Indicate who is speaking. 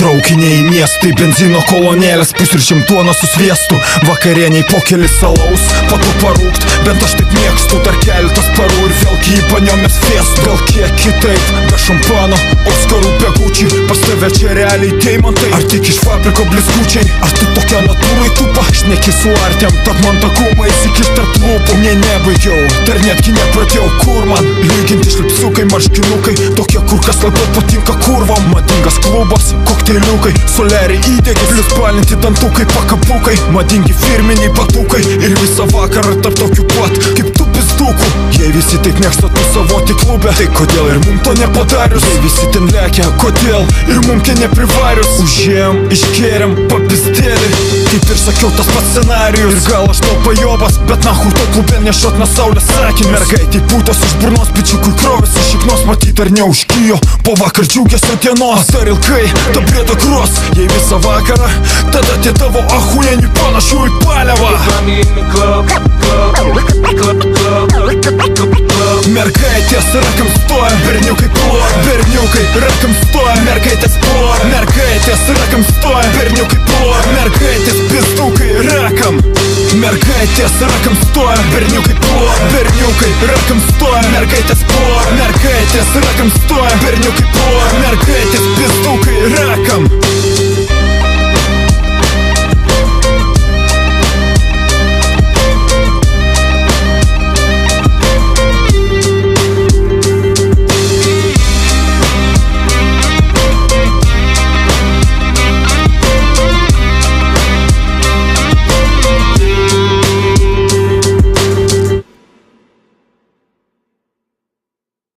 Speaker 1: Traukiniai miestai, benzino kolonėlės, pusryčiam duona su sviestu, vakarieniai po kelis salaus, po to parūkt, bent aš taip mėgstu, dar keletas parų ir vėl kypaniomis fiestų. Gal kiek kitaip, be šampano, Oskarų be Gucci, pas tave čia realiai deimantai, ar tik iš fabriko blizgučiai, ar tu tokia natūrai tupa, šneki su artėm, tad man takumą įsikiš tarp lūpų, nebaigiau, dar netgi nepradėjau, kur man lyginti šlipsiukai, marškinukai, tokie kur kas labiau patinka kurvam, madingas klubas, kokteiliukai, soliariai įdėgi, plius balinti dantukai, pakapukai, madingi firminiai batukai ir visą vakarą tarp tokių pat kaip tu pizdukų. Jei visi taip mėgsta tūsavoti klube, tai kodėl ir mum to nepadarius? Jei visi ten lekia, kodėl ir mum ten neprivarius? Užėjom, iškėrėm, papizdėlį, kaip ir sakiau, tas pats scenarijus. Ir gal aš tau pajobas, bet nahui to klube nešot nuo saulės sakinį. Mergaitė pūtos iš burnos, pičiukui krovės iš šiknos, matyt ar neužkijo po vakar džiugesio dienos. Dar ilgai, ta brėda gros, jei visą vakarą, tada tie tavo ahujeni panašu į paliavą. Mergaitės rakam stoja, berniukai plor, berniukai rakam stoja, mergaitės plor, mergaitės rakam stoja, berniukai plor, mergaitės pizdukai rakam. Mergaitės rakam stoja, berniukai plor, berniukai rakam stoja, mergaitės plor, mergaitės rakam stoja, berniukai plor, mergaitės pizdukai rakam.